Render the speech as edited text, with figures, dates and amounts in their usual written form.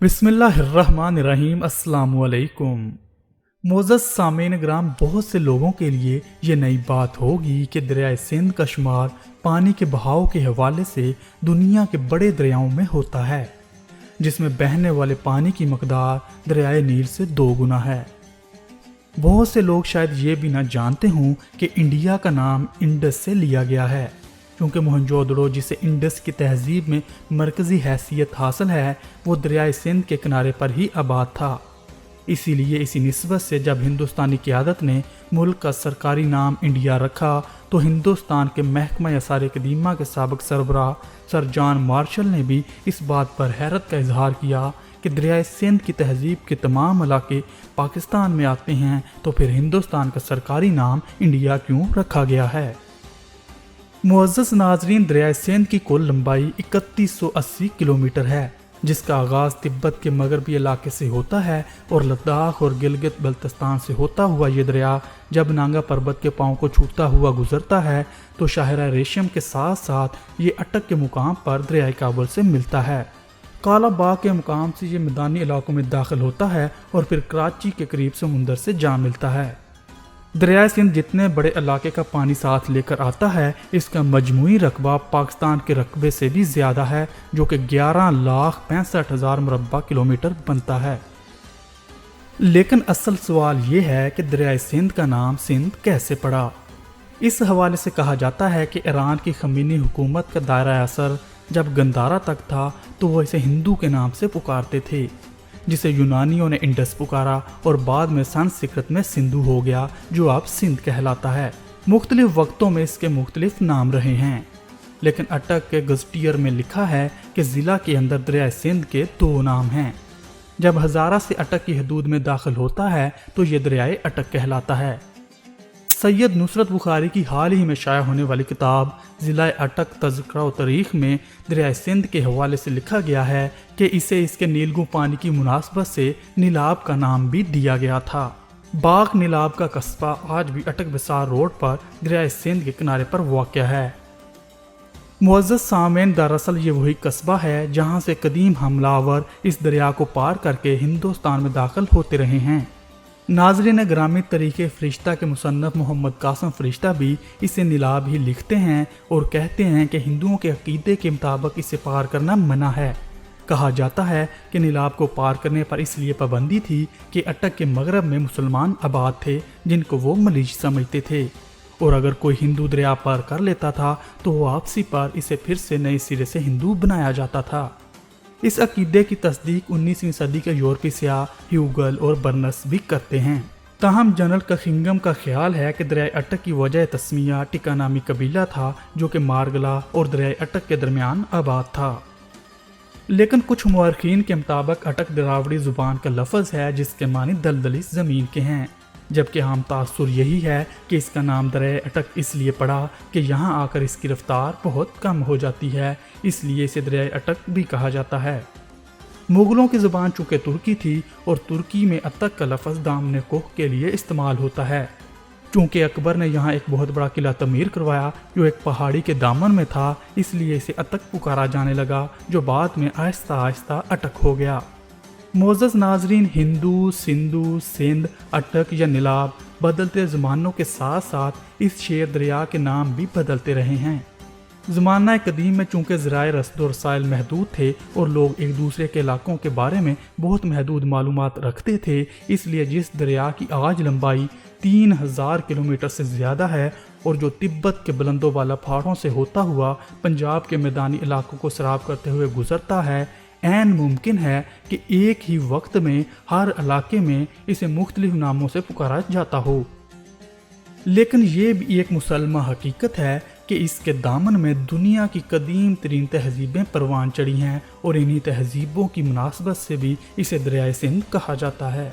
बिस्मिल्लाहिर्रहमानिर्रहीम। अस्सलाम वालेकुम। मोअज़्ज़ज़ सामीन ग्राम, बहुत से लोगों के लिए ये नई बात होगी कि दरियाए सिंध का शुमार पानी के बहाव के हवाले से दुनिया के बड़े दरियाओं में होता है, जिसमें बहने वाले पानी की मकदार दरियाए नील से 2 गुना है। बहुत से लोग शायद ये भी ना जानते हों कि इंडिया का नाम इंडस से लिया गया है, क्योंकि मोहनजोदड़ो, जिसे इंडस की तहजीब में मरकज़ी हैसियत हासिल है, वो दरियाए सिंध के किनारे पर ही आबाद था। इसीलिए इसी निस्बत से जब हिंदुस्तानी क़यादत ने मुल्क का सरकारी नाम इंडिया रखा, तो हिंदुस्तान के महकमा आसार कदीमा के साबिक सरबराह सर जॉन मार्शल ने भी इस बात पर हैरत का इजहार किया कि दरियाए सिंध की तहजीब के तमाम इलाके पाकिस्तान में आते हैं, तो फिर हिंदुस्तान का सरकारी नाम इंडिया क्यों रखा गया है। मुअज़्ज़ज़ नाज़रीन, दरियाए सिंध की कुल लंबाई 3180 किलोमीटर है, जिसका आगाज़ तिब्बत के मगरबी इलाके से होता है और लद्दाख और गिलगित बल्तिस्तान से होता हुआ ये दरिया जब नांगा पर्वत के पाँव को छूता हुआ गुजरता है, तो शाहरा रेशम के साथ साथ ये अटक के मुकाम पर दरियाए काबुल से मिलता है। काला बाग के मुकाम से ये मैदानी इलाकों में दाखिल होता है और फिर कराची के करीब समुंदर से जा मिलता है। दरियाए सिंध जितने बड़े इलाके का पानी साथ लेकर आता है, इसका मजमूई रकबा पाकिस्तान के रकबे से भी ज़्यादा है, जो कि 11,65,000 मुरब्बा किलोमीटर बनता है। लेकिन असल सवाल ये है कि दरियाए सिंध का नाम सिंध कैसे पड़ा। इस हवाले से कहा जाता है कि ईरान की खमीनी हुकूमत का दायरा असर जब गंदारा तक था, तो वो इसे हिंदू के नाम से पुकारते थे, जिसे यूनानियों ने इंडस पुकारा और बाद में संस्कृत में सिंधु हो गया, जो अब सिंध कहलाता है। मुख्तलिफ वक्तों में इसके मुख्तलिफ नाम रहे हैं, लेकिन अटक के गज़टियर में लिखा है कि ज़िला के अंदर दरियाए सिंध के 2 नाम हैं। जब हज़ारा से अटक की हदूद में दाखिल होता है, तो ये दरियाए अटक कहलाता है। सैयद नुसरत बुखारी की हाल ही में शाया होने वाली किताब ज़िला अटक तज़किरा व तारीख़ में दरियाए सिंध के हवाले से लिखा गया है कि इसे इसके नीलगू पानी की मुनासबत से नीलाब का नाम भी दिया गया था। बाग नीलाब का कस्बा आज भी अटक बसार रोड पर दरियाए सिंध के किनारे पर वाक़या है। मुअज़्ज़ज़ सामीन, दरअसल ये वही कस्बा है जहाँ से कदीम हमलावर इस दरिया को पार करके हिंदुस्तान में दाखिल होते रहे हैं। नाज़रीन ग्रामी, तरीक़े फ़रिश्ता के मुसन्नफ़ मोहम्मद कासिम फ़रिश्ता भी इसे नीलाब ही लिखते हैं और कहते हैं कि हिंदुओं के अक़ीदे के मुताबिक इसे पार करना मना है। कहा जाता है कि नीलाब को पार करने पर इसलिए पाबंदी थी कि अटक के मगरब में मुसलमान आबाद थे, जिनको वो मलीज समझते थे, और अगर कोई हिंदू दरिया पार कर लेता था तो वापसी पर इसे फिर से नए सिरे से हिंदू बनाया जाता था। इस अकीदे की तस्दीक 19वीं सदी के यूरोपीय सियाह ह्यूगल और बर्नस भी करते हैं। ताहम जनरल कखिंगम का ख्याल है कि दरियाए अटक की वजह तस्मिया टिका नामी कबीला था, जो कि मारगला और दरियाए अटक के दरमियान आबाद था। लेकिन कुछ मुअर्रिखीन के मुताबिक अटक द्राविड़ी ज़ुबान का लफ्ज़ है, जिसके मानी दलदली ज़मीन के हैं, जबकि आम तासुर यही है कि इसका नाम दरियाए अटक इसलिए पड़ा कि यहाँ आकर इसकी रफ्तार बहुत कम हो जाती है, इसलिए इसे दरियाए अटक भी कहा जाता है। मुग़लों की ज़ुबान चूँकि तुर्की थी और तुर्की में अतक का लफ्ज़ दामने कोह के लिए इस्तेमाल होता है। चूँकि अकबर ने यहाँ एक बहुत बड़ा किला तमीर करवाया जो एक पहाड़ी के दामन में था, इसलिए इसे अतक पुकारा जाने लगा, जो बाद में आहिस्ता आहिस्ता अटक हो गया। मुअज़्ज़ज़ नाज़रीन, हिंदू, सिंधु, सिंध, अटक या नीलाब बदलते ज़मानों के साथ साथ इस शेर दरिया के नाम भी बदलते रहे हैं। ज़माना कदीम में चूँकि ज़राए रस्द और रसाइल महदूद थे और लोग एक दूसरे के इलाकों के बारे में बहुत महदूद मालूमात रखते थे, इसलिए जिस दरिया की आज लंबाई 3000 किलोमीटर से ज़्यादा है और जो तिब्बत के बुलंदों वाला पहाड़ों से होता हुआ पंजाब के मैदानी इलाकों को सराब करते हुए गुजरता है, ऐन मुमकिन है कि एक ही वक्त में हर इलाके में इसे मुख्तलिफ नामों से पुकारा जाता हो। लेकिन ये भी एक मुसलमा हकीकत है कि इसके दामन में दुनिया की कदीम तरीन तहजीबें परवान चढ़ी हैं और इन्हीं तहजीबों की मुनासबत से भी इसे दरियाए सिंध कहा जाता है।